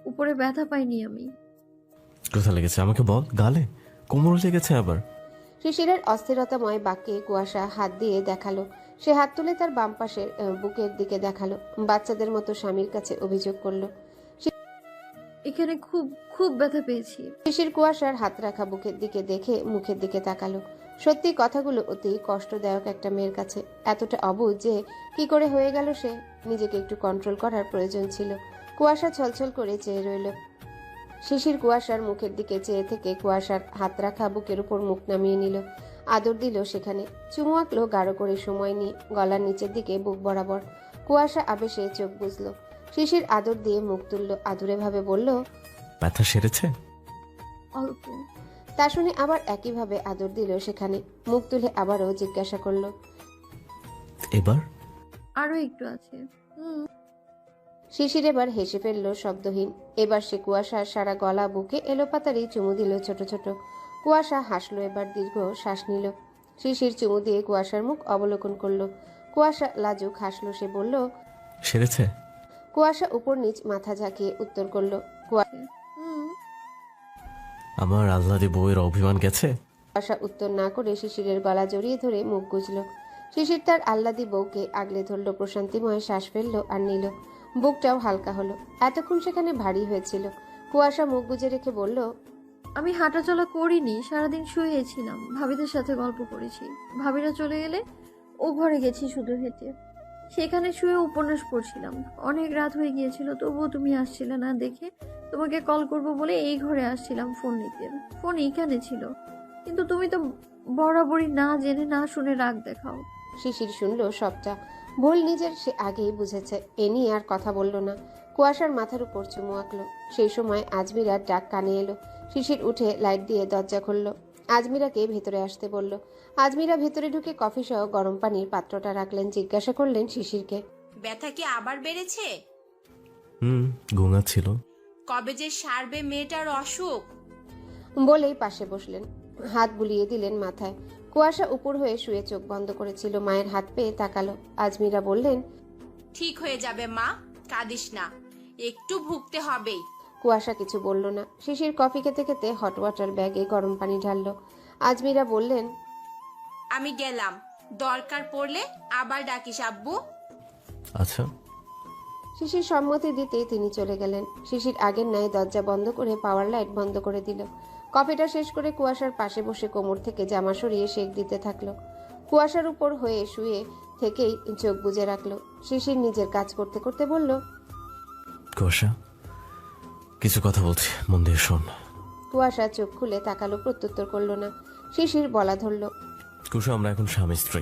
উপরে ব্যথা পাইনি আমি। কোথায় লেগেছে আমাকে বল। গালে? কোমরে লেগেছে আবার? শিশিরের অস্থিরতাময় বাক্যে কুয়াশা হাত দিয়ে দেখালো। সে হাত তুলে তার বাম পাশের বুকের দিকে দেখালো। বাচ্চাদের মতো স্বামীর কাছে অভিযোগ করলো। এখানে খুব খুব ব্যথা পেয়েছি। শিশির কুয়াশার হাত রাখা বুকের দিকে দেখে মুখের দিকে তাকালো। সত্যি কথাগুলো অতি কষ্টদায়ক একটা মেয়ের কাছে। এতটা অবুঝ যে কি করে হয়ে গেল সে। নিজেকে একটু কন্ট্রোল করার প্রয়োজন ছিল। কুয়াশা ছলছল করে চেয়ে রইল। শিশির কুয়াশার মুখের দিকে চেয়ে থেকে কুয়াশার হাত রাখা বুকের উপর মুখ নামিয়ে নিল। আদর দিল সেখানে। চুমু আঁকলো গাঢ় করে সময় নিয়ে গলার নিচের দিকে বুক বরাবর। কুয়াশা আবেশে চোখ বুঝলো। শিশির আদর দিয়ে মুখ তুলল, আদুরে ভাবে বলল, ব্যথা সেরেছে? অল্প। তা শুনে আবার একইভাবে আদর দিল সেখানে। মুখ তুলে আবারও জিজ্ঞাসা করলো, এবার? আরো একটু আছে। শিশির এবার হেসে ফেলল শব্দহীন। এবার সে কুয়াশার সারা গলা বুকে এলোপাতাড়ি চুমু দিল ছোট ছোট। কুয়াশা হাসলো, এবার দীর্ঘ শ্বাস নিল। শিশির চুমু দিয়ে কুয়াশার মুখ অবলোকন করলো। কুয়াশা লাজুক হাসলো। সে বলল, সেরেছে? কুয়াশা উপর নিচ মাথা ঝাঁকিয়ে উত্তর করলো। আমার আল্লাদি বউয়ের অভিমান গেছে? কুয়াশা উত্তর না করে শিশিরের গলা জড়িয়ে ধরে মুখ গুজল। শিশির তার আহ্লাদি বউকে আগলে ধরল, প্রশান্তিময় শ্বাস ফেললো আর নিল। বুকটাও হালকা হলো। এতক্ষণ সেখানে ভারী হয়েছিল। কুয়াশা মুখ গুজে রেখে বলল, আমি হাঁটাচলা করিনি, সারাদিন শুয়েছিলাম, ভাবিদের সাথে গল্প করেছি। ভাবিরা চলে গেলে ও ঘরে গেছি শুধু হেঁটে। সেখানে শুয়ে উপন্যাস পড়ছিলাম। অনেক রাত হয়ে গিয়েছিল, তবুও তুমি আসছিলে না দেখে তোমাকে কল করব বলে এই ঘরে আসছিলাম ফোন নিতে। ফোন এইখানে ছিল, কিন্তু তুমি তো বরাবরই না জেনে না শুনে রাগ দেখাও। শিশির শুনল সবটা। ভুল নিজের সে আগেই বুঝেছে। এ নিয়ে আর কথা বলল না। কুয়াশার মাথার উপর চুমু আঁকলো। সেই সময় আজমিরার ডাক কানে এলো। শিশির উঠে লাইট দিয়ে দরজা খুলল। আজমিরাকে ভেতরে আসতে বলল। আজমিরা ভেতরে ঢুকে কফি সহ গরম পানির পাত্রটা রাখলেন। জিজ্ঞাসা করলেন শিশিরকে, ব্যথা কি আবার বেড়েছে? ঘুমাচ্ছিল। কবে যে সারবে মেয়েটার অসুখ? বলেই পাশে বসলেন। হাত বুলিয়ে দিলেন মাথায়। কুয়াশা উপর হয়ে শুয়ে চোখ বন্ধ করেছিল। মায়ের হাত পেয়ে তাকালো। আজমিরা বললেন, ঠিক হয়ে যাবে মা, কাঁদিস না, একটু ভুগতে হবেই। কুয়াশা কিছু বলল না। শিশির কফি খেতে খেতে হট ওয়াটার ব্যাগে গরম পানি ঢাললো। আজমিরা বললেন, আমি গেলাম, দরকার পড়লে আবার ডাকিস আব্বু। আচ্ছা। শিশির সম্মতি দিতেই তিনি চলে গেলেন। শিশির আগের ন্যায় দরজা বন্ধ করে পাওয়ার লাইট বন্ধ করে দিল। কফিটা শেষ করে কুয়াশার পাশে বসে কোমর থেকে জামা সরিয়ে সেক দিতে থাকলো। কুয়াশার উপর হয়ে শুয়ে থেকেই চোখ বুজে রাখলো। শিশির নিজের কাজ করতে করতে বলল, কুয়াশা, কিছু কথা বলছি, মন দিয়ে শোন। কুয়াশা চোখ খুলে তাকালো, প্রত্যুত্তর করলো না। শিশির বলা ধরলো, কুয়াশা, আমরা এখন স্বামী স্ত্রী।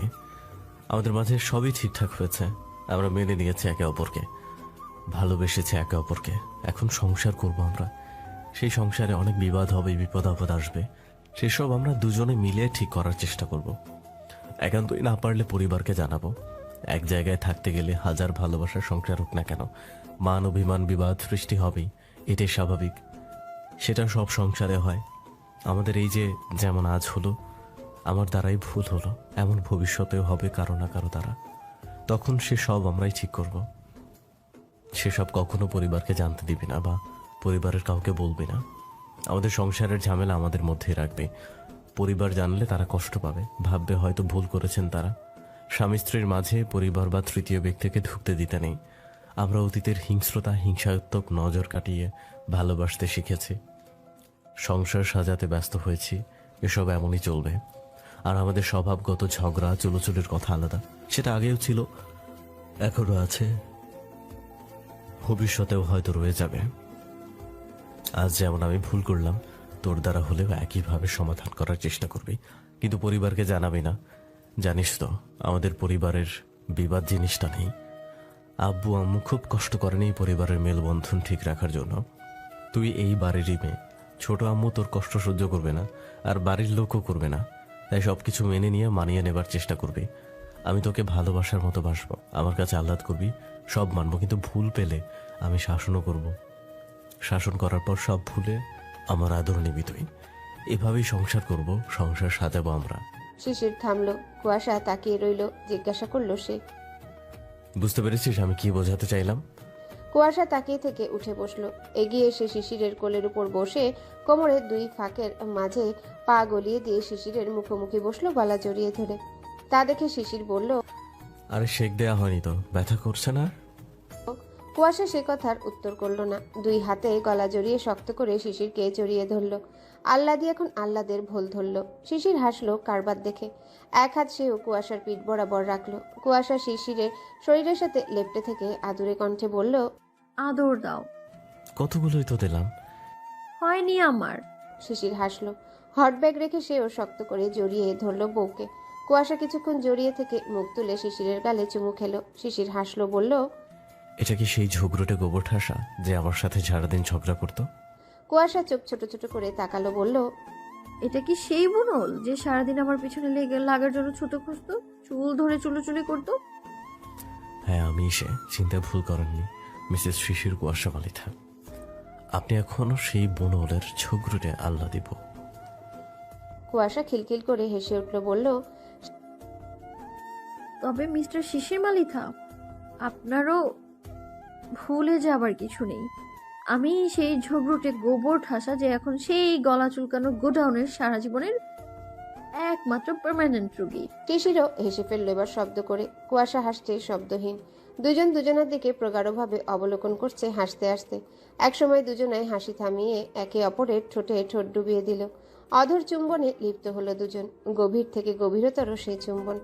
আমাদের মাঝে সবই ঠিকঠাক হয়েছে। আমরা মেনে নিয়েছি একে অপরকে, ভালোবেসেছি একে অপরকে। এখন সংসার করব আমরা। সেই সংসারে অনেক বিবাদ হবে, বিপদ আপদ আসবে। সেসব আমরা দুজনে মিলে ঠিক করার চেষ্টা করব। একান্তই না পারলে পরিবারকে জানাবো। এক জায়গায় থাকতে গেলে হাজার ভালোবাসার সংসার হোক না কেন, মান অভিমান বিবাদ সৃষ্টি হবেই, এটাই স্বাভাবিক। সেটা সব সংসারে হয়। আমাদের এই যে যেমন আজ হলো, আমার দ্বারাই ভুল হলো, এমন ভবিষ্যতেও হবে কারো না কারো দ্বারা। তখন সে সব আমরাই ঠিক করব। সেসব কখনো পরিবারকে জানতে দিবি না বা পরিবারের কাউকে বলবি না। আমাদের সংসারের ঝামেলা আমাদের মধ্যেই রাখবে। পরিবার জানলে তারা কষ্ট পাবে, ভাববে হয়তো ভুল করেছেন তারা। স্বামী স্ত্রীর মাঝে পরিবার বা তৃতীয় ব্যক্তিকে ঢুকতে দিতে নেই। আমরা অতীতের হিংস্রতা হিংসাত্মক নজর কাটিয়ে ভালোবাসতে শিখেছি, সংসার সাজাতে ব্যস্ত হয়েছি। এসব এমনই চলবে। আর আমাদের স্বভাবগত ঝগড়া চুলোচুলির কথা আলাদা। সেটা আগেও ছিল, এখনো আছে, ভবিষ্যতেও হয়তো রয়ে যাবে। আজ যেমন আমি ভুল করলাম, তোর দ্বারা হলেও একইভাবে সমাধান করার চেষ্টা করবি, কিন্তু পরিবারকে জানাবি না। জানিস তো আমাদের পরিবারের বিবাদ জিনিসটা নেই। আব্বু আম্মু খুব কষ্ট করেনি পরিবারের মেলবন্ধন ঠিক রাখার জন্য। তুই এই বাড়িরই মেয়ে, ছোট আম্মু তোর কষ্ট সহ্য করবে না, আর বাড়ির লোকও করবে না। তাই সবকিছু মেনে নিয়ে মানিয়ে নেবার চেষ্টা করবি। আমি তোকে ভালোবাসার মতো বাসবো, আমার কাছে আহ্লাদ করবি, সব মানবো, কিন্তু ভুল পেলে আমি শাসনও করব। শাসন করার পর সব ভুলে আমার আদর নিবি তুই। এভাবেই সংসার করব, সংসার সাজাবো আমরা। শিশির থামলো। কুয়াশা তাকিয়ে রইল। জিজ্ঞাসা করলো সে, বুঝতে পেরেছিস আমি কি বোঝাতে চাইলাম? কুয়াশা তাকিয়ে থেকে উঠে বসলো। এগিয়ে এসে শিশিরের কোলের উপর বসে কোমরের দুই ফাঁকের মাঝে পা গলিয়ে দিয়ে শিশিরের মুখোমুখি বসলো, গলা জড়িয়ে ধরে। তা দেখে শিশির বলল, আরে শেক দেয়া হয়নি তো, ব্যথা করছে না? কুয়াশা সে কথার উত্তর করলো না। দুই হাতে গলা জড়িয়ে শক্ত করে শিশিরকে জড়িয়ে ধরলো। আহ্লাদি এখন আহ্লাদের ভোল ধরলো। শিশির হাসলো কারবার দেখে। এক হাত সেও কুয়াশার পিঠ বরাবর রাখলো। কুয়াশা শিশিরের শরীরের সাথে লেপ্টে থেকে আদুরে কণ্ঠে বলল, আদর দাও। কতগুলোই তো দিলাম। হয়নি আমার। শিশির হাসলো। হট ব্যাগ রেখে সেও শক্ত করে জড়িয়ে ধরলো বউকে। কুয়াশা কিছুক্ষণ জড়িয়ে থেকে মুখ তুলে শিশিরের গালে চুমু খেলো। শিশির হাসলো, বলল, এটা কি সেই ঝগড়ুটে গোবর ঠাসা যে আমার সাথে সারাদিন ঝগড়া করতো? কুয়াশা চোখ ছোট ছোট করে তাকালো, বলল, এটা কি সেই বুনল যে সারাদিন আমার পিছনে লেগে লাগার জন্য ছুতো খুঁজতো, চুল ধরে চুলোচুলি করতো? হ্যাঁ, আমি সে। চিন্তায় ভুল করেননি মিসেস শিশির কুয়াশা মালিথা। আপনি এখনো সেই বনলের ঝগড়ুটে আল্লাহ দিব। কুয়াশা খিলখিল করে হেসে উঠল, বলল, তবে মিস্টার শিশির মালিথা, আপনারও ভুলে যাবার কিছু নেই। আমি সেই ঝগড়ুটে গোবর ঠাসা যে এখন সেই গলা চুলকানো গোডাউনের সারা জীবনের একমাত্র পার্মানেন্ট রোগী। শিশিরও হেসে ফেলল এবার শব্দ করে। কুয়াশা হাসছে শব্দহীন। দুজন দুজনের দিকে প্রগাঢ়ভাবে অবলোকন করছে হাসতে হাসতে। একসময় দুজনাই হাসি থামিয়ে একে অপরের ঠোঁটে ঠোঁট ডুবিয়ে দিল। অধর চুম্বনে লিপ্ত হলো দুজন। গভীর থেকে গভীরতর সেই চুম্বন।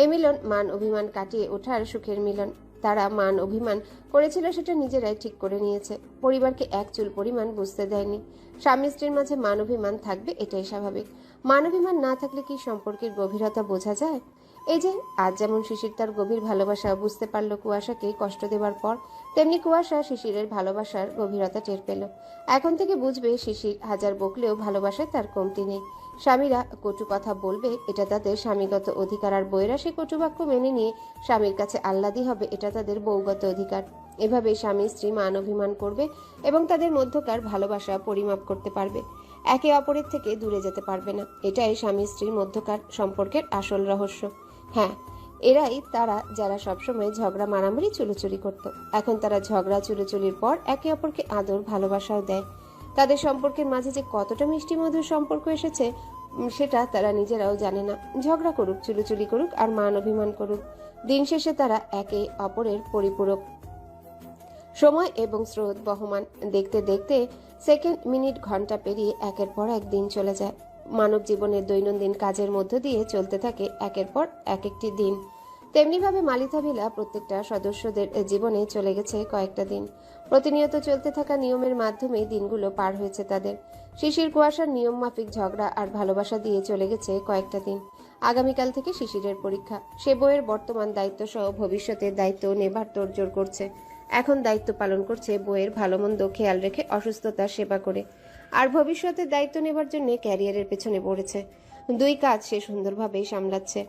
এ মিলন মান অভিমান কাটিয়ে ওঠার সুখের মিলন। তারা মান অভিমান করেছিল সেটা নিজেরাই ঠিক করে নিয়েছে। পরিবারকে এক চুল পরিমাণ বুঝতে দেয়নি। স্বামী স্ত্রীর মাঝে মান অভিমান থাকবে, এটাই স্বাভাবিক। মান অভিমান না থাকলে কি সম্পর্কের গভীরতা বোঝা যায়? এই যে আজ যেমন শিশির তার গভীর ভালোবাসা বুঝতে পারলো কুয়াশাকে কষ্ট দেবার পর, তেমনি কুয়াশা শিশিরের ভালোবাসার গভীরতা টের পেল। এখন থেকে বুঝবে শিশির হাজার বকলেও ভালোবাসায় তার কমতি নেই। স্বামীরা কটু কথা বলবে, এটা তাদের স্বামীগত অধিকার, আর বউয়েরা সে কটু বাক্য মেনে নিয়ে স্বামীর কাছে আহ্লাদি হবে, এটা তাদের বউগত অধিকার। এভাবে স্বামী স্ত্রী মান অভিমান করবে এবং তাদের মধ্যকার ভালোবাসা পরিমাপ করতে পারবে। একে অপরের থেকে দূরে যেতে পারবে না। এটাই স্বামী স্ত্রীর মধ্যকার সম্পর্কের আসল রহস্য। হ্যাঁ, এরাই তারা যারা সবসময় ঝগড়া মারামারি চুলোচুরি করত। এখন তারা ঝগড়া চুলোচুরির পর একে অপরকে আদর ভালোবাসাও দেয়। তাদের সম্পর্কের মাঝে যে কতটা মিষ্টি মধুর সম্পর্ক এসেছে সেটা তারা নিজেরাও জানে না। ঝগড়া করুক, চুলোচুরি করুক আর মান অভিমান করুক, দিন শেষে তারা একে অপরের পরিপূরক। সময় এবং স্রোত বহমান। দেখতে দেখতে সেকেন্ড, মিনিট, ঘন্টা পেরিয়ে একের পর এক দিন চলে যায়। মানব জীবনের দৈনন্দিন কাজের মধ্য দিয়ে চলতে থাকে একের পর এক একটি দিন। তেমনিভাবে মালিথা ভিলা প্রত্যেকটা সদস্যদের জীবনে চলে গেছে কয়েকটা দিন। প্রতিনিয়ত চলতে থাকা নিয়মের মাধ্যমেই দিনগুলো পার হয়েছে তাদের। শিশির কুয়াশার নিয়ম মাফিক ঝগড়া আর ভালোবাসা দিয়ে চলে গেছে কয়েকটা দিন। আগামীকাল থেকে শিশিরের পরীক্ষা। সে বইয়ের বর্তমান দায়িত্ব সহ ভবিষ্যতের দায়িত্ব নেবার তোড়জোড় করছে। এখন দায়িত্ব পালন করছে বইয়ের ভালো মন্দ খেয়াল রেখে, অসুস্থতার সেবা করে। আর ভবিষ্যতের দায়িত্ব নেবার জন্য ক্যারিয়ারের পেছনে পড়েছে। দুই কাজ সে সুন্দরভাবেই সামলাচ্ছে।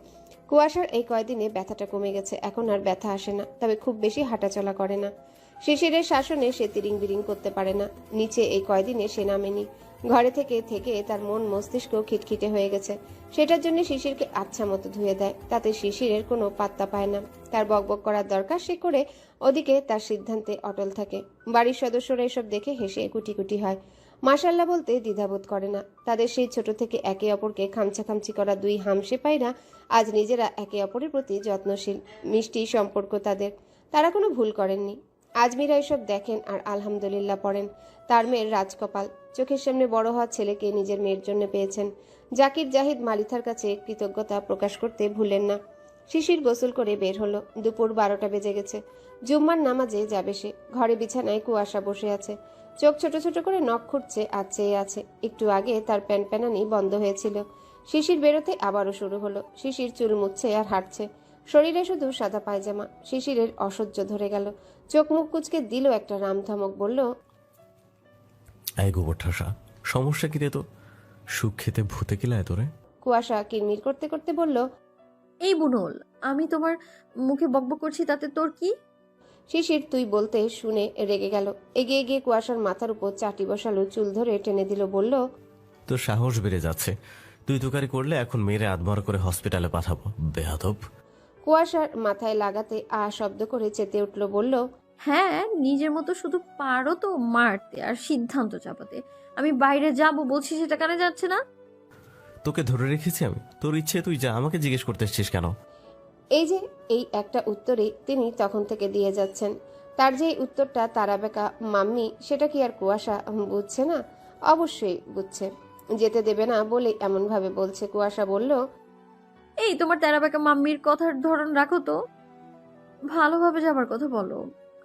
কুয়াশার এই কয়দিনে ব্যথাটা কমে গেছে। এখন আর ব্যথা আসে না, তবে খুব বেশি হাঁটাচলা করে না। শিশিরের শাসনে সে তিরিং বিরিং করতে পারে না। নিচে এই কয়দিনে সে নামেনি। ঘরে থেকে থেকে তার মন মস্তিষ্ক খিটখিটে হয়ে গেছে। সেটার জন্য শিশিরকে আচ্ছা মতো ধুয়ে দেয়। তাতে শিশিরের কোনো পাত্তা পায় না। তার বকবক করার দরকার সে করে, ওদিকে তার সিদ্ধান্তে অটল থাকে। বাড়ির সদস্যরা এসব দেখে হেসে কুটি কুটি হয়। মাশাল্লাহ বলতে দ্বিধাবোধ করে না। তাদের সেই ছোট থেকে একে অপরকে খামচাখামচি করা দুই হামসে পায়রা আজ নিজেরা একে অপরের প্রতি যত্নশীল। মিষ্টি সম্পর্ক তাদের। তারা কোনো ভুল করেননি। আজমিরা এসব দেখেন আর আলহামদুলিল্লাহ পড়েন। তার মেয়ের রাজকপাল। চোখের সামনে বড় হওয়া ছেলেকে নিজের মেয়ের জন্য পেয়েছেন। জাকির জাহিদ মালিথার কাছে কৃতজ্ঞতা প্রকাশ করতে ভুলেন না। শিশির গোসল করে বের হলো। দুপুর 12টা বেজে গেছে। জুম্মার নামাজে যাবে সে। ঘরে বিছানায় কুয়াশা বসে আছে। চোখ ছোট ছোট করে নখ খুঁটছে আর চেয়ে আছে। একটু আগে তার প্যানপ্যানানি বন্ধ হয়েছিল। শিশির বেরোতে আবারও শুরু হলো। শিশির চুল মুছছে আর হাঁটছে। শরীরে শুধু সাদা পায়জামা। শিশিরের অসহ্য ধরে গেল। চোখ মুখ কুচকে দিল একটা রামধমক, বলল, এই গোবর ঠাসা, সমস্যা কি রে তো? সুখ খেতে ভূতে কিলায় তোরে? কুয়াশা কিরমির করতে করতে বলল, এই বুনল, আমি তোমার মুখে বকবক করছি, তাতে তোর কি? শিশির তুই বলতে শুনে রেগে গেল। এগিয়ে গিয়ে কুয়াশার মাথার উপর চাটি বসালো, চুল ধরে টেনে দিল, বলল, তোর সাহস বেড়ে যাচ্ছে। তুই তুকারি করলে এখন মেরে আদমার করে হসপিটালে পাঠাবো, বেয়াদব। কুয়াশার মাথায় লাগাতে শব্দ করে চেতে উঠল, বলল, হ্যাঁ, নিজের মতো শুধু পারো তো মারতে আর সিদ্ধান্ত চাপাতে। আমি বাইরে যাব বলছি, সেটা কানে যাচ্ছে না। তোকে ধরে রেখেছি আমি, তোর ইচ্ছে তুই যা, আমাকে জিজ্ঞেস করতে এসছিস কেন? এই যে এই একটা উত্তরই তিনি তখন থেকে দিয়ে যাচ্ছেন। তার যে এই উত্তরটা তারা বেকা মাম্মি, সেটা কি আর কুয়াশা বুঝছে না? অবশ্যই বুঝছে। যেতে দেবে না বলে এমনভাবে বলছে। কুয়াশা বলল, এই তোমার তেরাবেকা মাম্মির কথার ধরন রাখো তো, ভালোভাবে যাবার কথা বলো।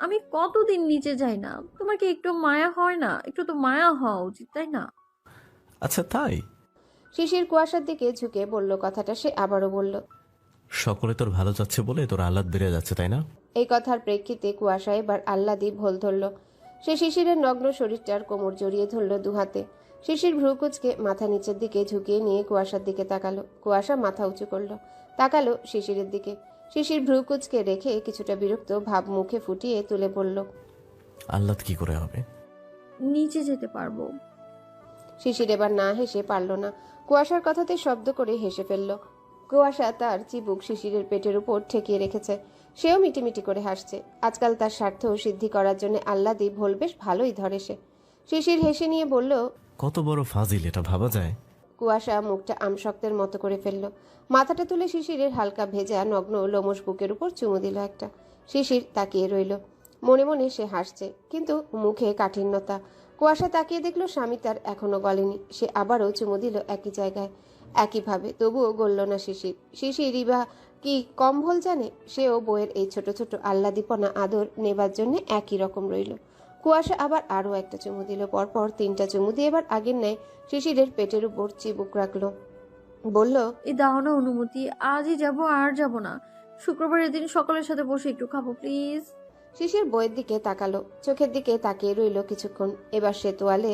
আমি কতদিন নিচে যাই না, তোমার কি একটু মায়া হয় না? একটু তো মায়া হওয়া উচিত, তাই না? আচ্ছা তাই? শিশির কুয়াশার দিকে ঝুঁকে বলল কথাটা। সে আবারও বলল, সকলে তোর ভালো যাচ্ছে বলে তোর আহ্লাদ বেড়ে যাচ্ছে, তাই না? এই কথার প্রেক্ষিতে কুয়াশা এবার আহ্লাদি ভোল ধরল। সে শিশিরের নগ্ন শরীরটার কোমর জড়িয়ে ধরল দুহাতে। শিশির ভ্রুকুচকে মাথা নিচের দিকে ঝুঁকিয়ে নিয়ে কুয়াশার দিকে তাকালো। কুয়াশা মাথা উঁচু করলো, তাকালো শিশিরের দিকে। শিশির ভ্রুকুচকে রেখে কিছুটা বিরক্ত ভাব মুখে ফুটিয়ে তুলে বলল, আহ্লাদ কি করে হবে? নিচে যেতে পারবো। শিশির এবার না হেসে পারল না। কুয়াশার কথাতে শব্দ করে হেসে ফেলল। কুয়াশা তার চিবুক শিশিরের পেটের উপর ঠেকিয়ে রেখেছে। সেও মিটিমিটি করে হাসছে। আজকাল তার স্বার্থ সিদ্ধি করার জন্য আহ্লাদি ভোল বেশ ভালোই ধরে সে। শিশির হেসে নিয়ে বলল, কত বড় ফাজিল, এটা ভাবা যায়? কুয়াশা মুখটা আমশক্তের মতো করে ফেলল। মাথাটা তুলে শিশিরের হালকা ভেজা নগ্ন লোমশ বুকের উপর চুমু দিল একটা। শিশির তাকিয়ে রইল। মনে মনে সে হাসছে, কিন্তু মুখে কাঠিন্যতা। কুয়াশা তাকিয়ে দেখল স্বামী তার এখনো গলেনি। সে আবারও চুমু দিল একই জায়গায়, একইভাবে। তবুও গলল না শিশির। শিশির ইবা কি কম ভুল জানে? সেও বইয়ের এই ছোট ছোট আহ্লাদিপনা আদর নেবার জন্য একই রকম রইল। কুয়াশা আবার আরও একটা চুমু দিল। পরপর 3টা চুমু দিয়ে এবার আগের ন্যায় শিশিরের পেটের উপর চিবুক রাখলো। বলল, এই দাও না অনুমতি, আজই যাব, আর যাব না। শুক্রবারের দিন সকলের সাথে বসে একটু খাবো প্লিজ। শিশির বইয়ের দিকে তাকালো, চোখের দিকে তাকিয়ে রইল কিছুক্ষণ। এবার সে তোয়ালে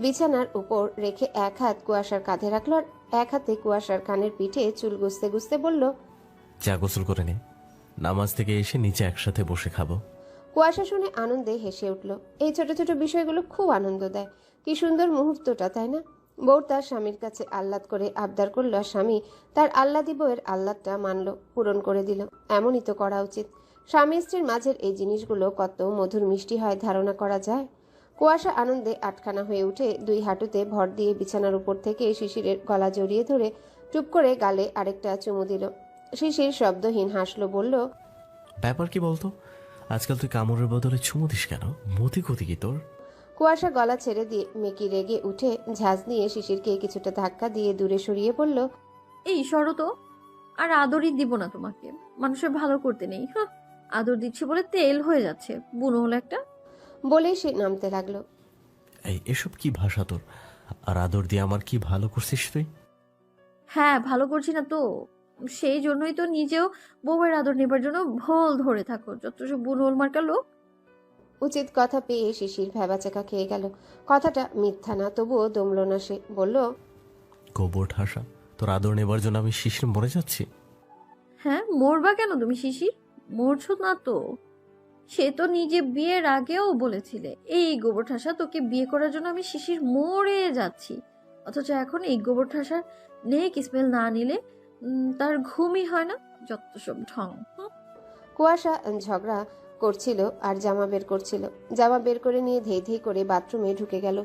বিছানার উপর রেখে এক হাত কুয়াশার কাঁধে রাখলো আর এক হাতে কুয়াশার কানের পিঠে চুল গুছতে গুছতে বলল, যা গোসল করে নে, নামাজ থেকে এসে নিচে একসাথে বসে খাবো। কুয়াশা শুনে আনন্দে হেসে উঠল। এই ছোট ছোট বিষয়গুলো খুব আনন্দ দেয়। কি সুন্দর মুহূর্তটা, তাই না? বউ তার স্বামীর কাছে আহ্লাদ করে আবদার করল, আর স্বামী তার আহ্লাদি বউয়ের আহ্লাদটা মানল, পূরণ করে দিল। এমনই তো করা উচিত। স্বামী স্ত্রীর মাঝের এই জিনিসগুলো কত মধুর মিষ্টি হয় ধারণা করা যায়। কুয়াশা আনন্দে আটখানা হয়ে উঠে 2 হাঁটুতে ভর দিয়ে বিছানার উপর থেকে শিশিরের গলা জড়িয়ে ধরে চুপ করে গালে আরেকটা চুমু দিল। শিশির শব্দহীন হাসলো, বলল, ব্যাপার কি বলতো, আজকাল তুই কামড়ের বদলে চুমু দিস কেন? মতি গতি কি তোর? কুয়াশা গলা ছেড়ে দিয়ে মেকি রেগে উঠে ঝাঁজ নিয়ে শিশিরকে কিছুটা ধাক্কা দিয়ে দূরে সরিয়ে বলল, এই সরো তো, আর আদরই দিব না তোমাকে। মানুষের ভালো করতে নেই, হ্যাঁ। আদর দিচ্ছি বলে তেল হয়ে যাচ্ছে, বুনো হলো একটা। বলেই সে নামতে লাগলো। এসব কি ভাষা তোর? আর আদর দিয়ে আমার কি ভালো করছিস তুই? হ্যাঁ, ভালো করছি না তো, সেই জন্যই তো নিজেও বউয়ের আদর নেবার জন্য ভোল ধরে থাকো, যত সব বুনোল মার্কা লোক। উচিত কথা পেয়ে শিশির ভ্যাবাচাকা খেয়ে গেল। কথাটা মিথ্যা না, তবুও দমল না সে। বলল, গোবর ঠাসা, তোর আদর নেবার জন্য আমি শিশির মরে যাচ্ছি? হ্যাঁ, মরবা কেন তুমি শিশির? মরছো না তো। সে তো নিজে বিয়ের আগেও বলেছিলে, এই গোবর ঠাসা তোকে বিয়ে করার জন্য আমি শিশির মরে যাচ্ছি। অথচ এখন এই গোবর ঠাসার নেক স্মেল না নিলে তার ঘুমই হয় না। যত সব ঢং। হুঁ। কুয়াশা ঝগড়া করছিল আর জামা বের করছিল। জামা বের করে নিয়ে ধেই ধেই করে বাথরুমে ঢুকে গেল।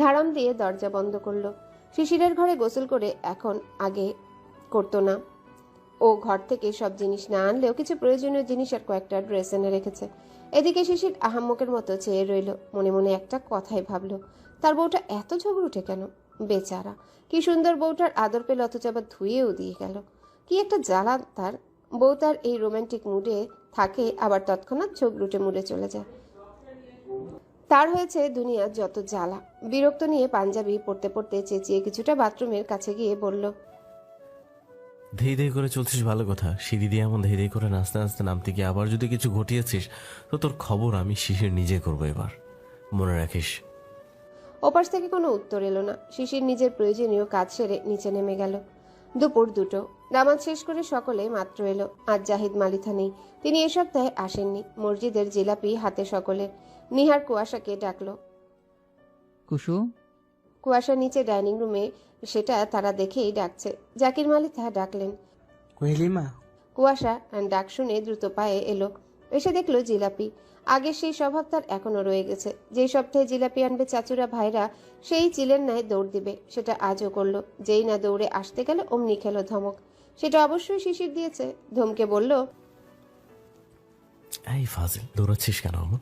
ধারাম দিয়ে দরজা বন্ধ করলো। শিশিরের ঘরে গোসল করে এখন আগে করতো না। ও ঘর থেকে সব জিনিস না আনলেও কিছু প্রয়োজনীয় জিনিস আর কয়েকটা ড্রেস এনে রেখেছে। এদিকে শিশির আহাম্মকের মতো চেয়ে রইল। মনে মনে একটা কথাই ভাবলো, তার বউটা এত ঝগড়ুটে কেন? বেচারা, কি সুন্দর বউটার আদর পেল, অথচ আবার ধুয়েও দিয়ে গেল। কি একটা জ্বালা তার। বউ তার এই রোমান্টিক মুডে থাকে, আবার তৎক্ষণাৎ ঝগড়ুটে মুডে চলে যায়। তার হয়েছে দুনিয়ার যত জ্বালা। বিরক্ত নিয়ে পাঞ্জাবি পড়তে পড়তে চেঁচিয়ে কিছুটা বাথরুমের কাছে গিয়ে বলল, ধেই ধেই করে চলছিস ভালো কথা, সিঁড়ি দিয়ে এমন ধেই ধেই করে নাচতে নাচতে নামতে গিয়ে আবার যদি কিছু ঘটিয়েছিস তো তোর খবর আমি শিশির নিজে করবো এবার, মনে রাখিস। ওপাশ থেকে কোনো উত্তর এলো না। শিশির নিজের প্রয়োজনীয় কাজ সেরে নিচে নেমে গেল। দুপুর 2টো। নামাজ শেষ করে সকলে মাত্র এলো। আজ জাহিদ মালিথা নেই, তিনি এ সপ্তাহে আসেননি। মসজিদের জিলাপি হাতে সকলের। নিহার কুয়াশাকে ডাকলো। কুসু, কুয়াশা নিচে ডাইনিং রুমে, সেটা তারা দেখেই ডাকছে। জাকির মালিথা ডাকলেন। কহিলিমা। কুয়াশা ডাক শুনে দ্রুত পায়ে এলো, এসে দেখলো জিলাপি। আগের সেই স্বভাব তার এখনো রয়ে গেছে। যেই সপ্তাহে জিলাপি আনবে চাচুরা ভাইরা, সেই চিলের ন্যায় দৌড় দিবে, সেটা আজও করলো। যেই না দৌড়ে আসতে গেল অমনি খেলো ধমক। সেটা অবশ্যই শিশির দিয়েছে। ধমকে বলল, এই ফাজিল, দৌড়াচ্ছিস কেন? আমার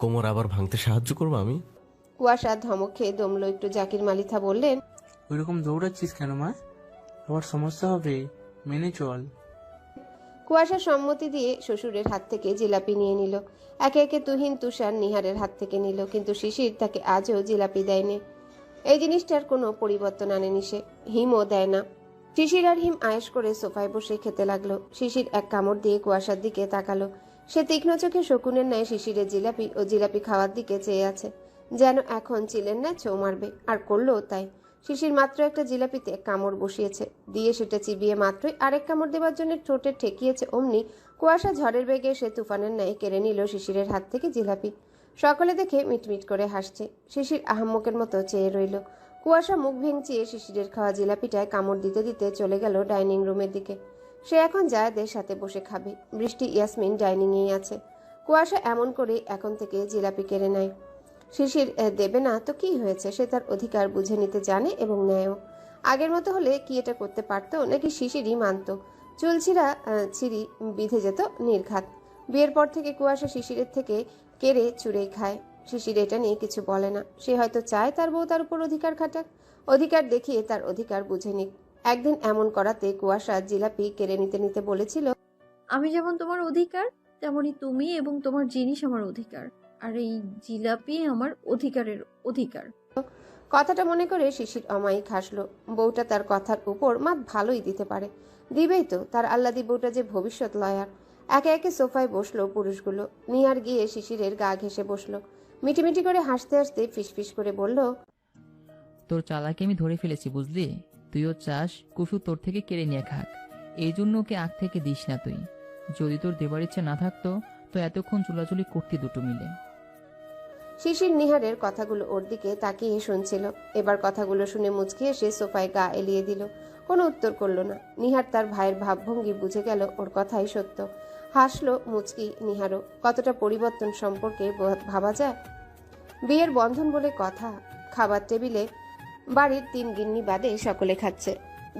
কোমর আবার ভাঙতে সাহায্য করবো আমি? কুয়াশা ধমক খেয়ে দমলো একটু। জাকির মালিথা বললেন, ওইরকম দৌড়াচ্ছিস কেন মা? আবার সমস্যা হবে, মেনে চল। কুয়াশা সম্মতি দিয়ে শ্বশুরের হাত থেকে জিলাপি নিয়ে নিল। একে একে তুহিন তুষার নিহারের হাত থেকে নিল, কিন্তু শিশির তাকে আজও জিলাপি দেয়নি। এই জিনিসটার কোনো পরিবর্তন আনেনি সে, হিমও দেয় না। শিশির আর হিম আয়েশ করে সোফায় বসে খেতে লাগলো। শিশির এক কামড় দিয়ে কুয়াশার দিকে তাকালো। সে তীক্ষ্ণ চোখে শকুনের ন্যায় শিশিরের জিলাপি ও জিলাপি খাওয়ার দিকে চেয়ে আছে, যেন এখন চিলের ন্যায় ছোঁ মারবে। আর করলো তাই। শিশির মাত্র একটা জিলাপিতে কামড় বসিয়েছে, দিয়ে সেটা চিবিয়ে মাত্রই আরেক কামড় দেওয়ার জন্য ঠোঁটে ঠেকিয়েছে, অমনি কুয়াশা ঝড়ের বেগে এসে তুফানের ন্যায় কেড়ে নিল শিশিরের হাত থেকে জিলাপি। সকলে দেখে মিটমিট করে হাসছে। শিশির আহাম্মকের মতো চেয়ে রইল। কুয়াশা মুখ ভেঙচিয়ে শিশিরের খাওয়া জিলাপিটায় কামড় দিতে দিতে চলে গেল ডাইনিং রুমের দিকে। সে এখন জায়েদের সাথে বসে খাবে। বৃষ্টি ইয়াসমিন ডাইনিংয়েই আছে। কুয়াশা এমন করে এখন থেকে জিলাপি কেড়ে নেয়। শিশির দেবে না তো কি হয়েছে, সে তার অধিকার বুঝে নিতে জানে এবং নেয়ও। আগের মতো হলে কি এটা করতে পারতো, নাকি শিশিরই মানত? চুলছিরা ছিঁড়ি বিঁধে যেত নির্ঘাত। বিয়ের পর থেকে কুয়াশা শিশিরের থেকে কেড়ে চুরেই খায়। শিশির এটা নিয়ে কিছু বলে না। সে হয়তো চায় তার বউ তার উপর অধিকার খাটাক, অধিকার দেখিয়ে তার অধিকার বুঝে নিক। একদিন এমন করাতে কুয়াশা জিলাপি কেড়ে নিতে নিতে বলেছিল, আমি যেমন তোমার অধিকার, তেমনি তুমি এবং তোমার জিনিস আমার অধিকার। আর এই জিলাপি আমার অধিকারের অধিকার। কথাটা মনে করে শিশির অমায়িক হাসলো। বউটা তার কথার উপর মাত ভালোই দিতে পারে, দিবেই তো। তার আল্লাদি বউটা যে ভবিষ্যৎ লয়ার। একে একে সোফায় বসলো পুরুষগুলো। নিহার গিয়ে শিশিরের গা ঘেঁষে বসলো। মিটিমিটি করে হাসতে হাসতে ফিসফিস করে বলল, তোর চালাকি আমি ধরে ফেলেছি, বুঝলি? তুইও চাস কুসু তোর থেকে কেড়ে নিয়ে খাক, এই জন্য ওকে আগ থেকে দিস না তুই। যদি তোর দেবার ইচ্ছে না থাকতো তো এতক্ষণ চুলাচুলি করতি দুটো মিলে। শিশির নিহারের কথাগুলো ওর দিকে তাকিয়ে শুনছিল। এবার কথাগুলো শুনে মুচকি এসে সোফায় গা এলিয়ে দিল। কোনো উত্তর করলো না। নিহার তার ভাইয়ের ভাবভঙ্গি বুঝে গেল ওর কথাই সত্য। হাসলো মুচকি নিহারও। কতটা পরিবর্তন সম্পর্কে ভাবা যায়। বিয়ের বন্ধন বলে কথা। খাবার টেবিলে বাড়ির 3 গিন্নি বাদে সকলে খাচ্ছে।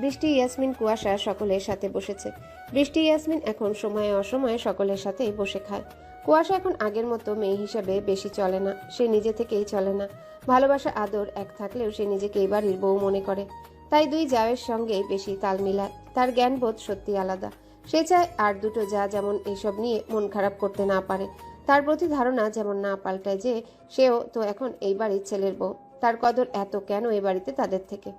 বৃষ্টি, ইয়াসমিন, কুয়াশা সকলের সাথে বসেছে। বৃষ্টি ইয়াসমিন এখন সময়ে অসময়ে সকলের সাথেই বসে খায়। কুয়াশা এখন আগের মতো মেয়ে হিসাবে বেশি চলে না। সে নিজে থেকেই চলে না। ভালোবাসা আদর এক থাকলেও সে নিজেকে এই বাড়ির বউ মনে করে। তাই 2 জায়ের সঙ্গে বেশি তাল মিলায়। তার জ্ঞানবোধ সত্যি আলাদা। সে চায় আর দুটো যা যেমন এইসব নিয়ে মন খারাপ করতে না পারে। তার প্রতি ধারণা যেমন না পাল্টায় যে সেও তো এখন এই বাড়ির ছেলের বউ। তার কদর এত কেন এই বাড়িতে তাদের থেকে?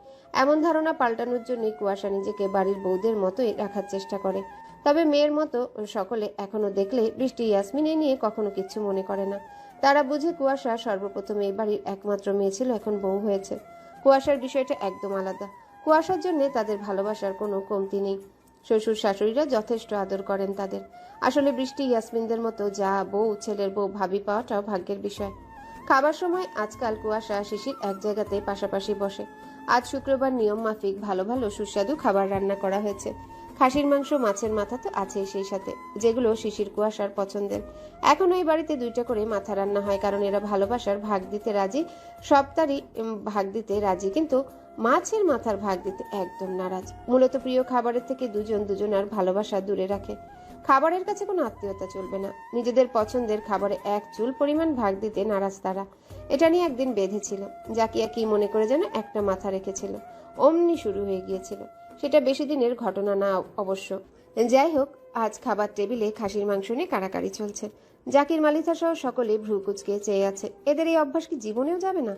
এমন ধারণা পাল্টানোর জন্যই কুয়াশা নিজেকে বাড়ির বউদের মতোই রাখার চেষ্টা করে। তবে মেয়ের মতো সকলে এখনো দেখলে বৃষ্টি ইয়াসমিন এ নিয়ে কখনো কিছু মনে করে না। তারা বুঝে কুয়াশা সর্বপ্রথম এই বাড়ির একমাত্র মেয়ে ছিল, এখন বউ হয়েছে। কুয়াশার বিষয়টা একদম আলাদা। কুয়াশার জন্য তাদের ভালোবাসার কোনো কমতি নেই। শ্বশুর শাশুড়িরা যথেষ্ট আদর করেন তাদের। আসলে বৃষ্টি ইয়াসমিনদের মতো যা বউ, ছেলের বউ, ভাবি পাওয়াটাও ভাগ্যের বিষয়। খাবার সময় আজকাল কুয়াশা শিশির এক জায়গাতে পাশাপাশি বসে। আজ শুক্রবার নিয়ম মাফিক ভালো ভালো সুস্বাদু খাবার রান্না করা হয়েছে। খাসির মাংস, মাছের মাথা তো আছেই সেই সাথে, যেগুলো শিশির কুয়াশার পছন্দের। এখনো এই বাড়িতে 2টা করে মাথা রান্না হয়, কারণ এরা ভালোবাসার ভাগ দিতে রাজি। সবটারই ভাগ দিতে রাজি, কিন্তু মাছের মাথার ভাগ দিতে একদম নারাজ। মূলত প্রিয় খাবারের থেকে দুজনার ভালোবাসা দূরে রাখে। খাবারের কাছে কোনো আত্মীয়তা চলবে না। নিজেদের পছন্দের খাবারে 1 চুল পরিমাণ ভাগ দিতে নারাজ তারা। এটা নিয়ে একদিন বেঁধেছিল। জাকিয়া কি মনে করে যেন একটা মাথা রেখেছিল, অমনি শুরু হয়ে গিয়েছিল। সেটা বেশি দিনের ঘটনা না অবশ্য। যাই হোক, আজ খাবার টেবিলে খাসির মাংস নিয়ে কাড়াকাড়ি চলছে। জাকির, মালিথা সহ সকলে ভ্রু কুচকে চেয়ে আছে। এদের এই অভ্যাস কি জীবনেও যাবে না?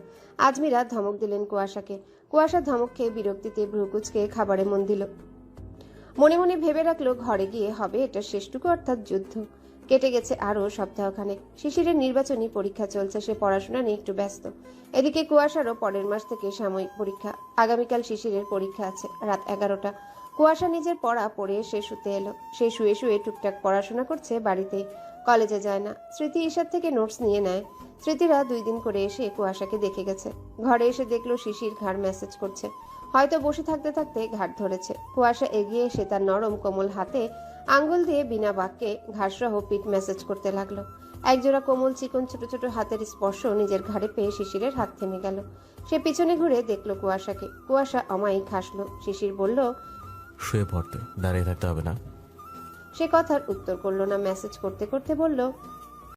আজমিরা ধমক দিলেন কুয়াশাকে। কুয়াশা ধমক খেয়ে বিরক্তিতে ভ্রু কুচকে খাবারে মন দিল। মনে মনে ভেবে রাখলো ঘরে গিয়ে হবে এটা শেষটুকু, অর্থাৎ যুদ্ধ। কেটে গেছে আরো সপ্তাহখানেক। শিশিরের নির্বাচনী পরীক্ষা চলছে, সে পড়াশোনা নিয়ে একটু ব্যস্ত। এদিকে কুয়াশারও পরের মাস থেকে সাময়িক পরীক্ষা। আগামীকাল শিশিরের পরীক্ষা আছে, রাত 11টা। কুয়াশা নিজের পড়া পড়ে সে শুতে এলো। সে শুয়ে শুয়ে টুকটাক পড়াশোনা করছে বাড়িতেই, কলেজে যায় না। স্মৃতি ঈশার থেকে নোটস নিয়ে নেয়। স্মৃতিরা 2 দিন করে এসে কুয়াশাকে দেখে গেছে। ঘরে এসে দেখলো শিশির ঘাড় মেসেজ করছে। হয়তো বসে থাকতে থাকতে ঘাট ধরেছে। কুয়াশা এগিয়ে এসে তার নরম কোমল হাতে আঙ্গুল দিয়ে বিনা বাক্যে ঘাসসহ পিঠ ম্যাসেজ করতে লাগলো। একজোড়া কোমল চিকন ছোট ছোট হাতের স্পর্শ নিজের ঘাড়ে পেয়ে শিশিরের হাত থেমে গেল। সে পিছনে ঘুরে দেখলো কুয়াশাকে। কুয়াশা অমায়িক হাসলো। শিশির বলল, শুয়ে পড়তে, দাঁড়িয়ে থাকতে হবে না। সে কথার উত্তর করলো না। মেসেজ করতে করতে বলল,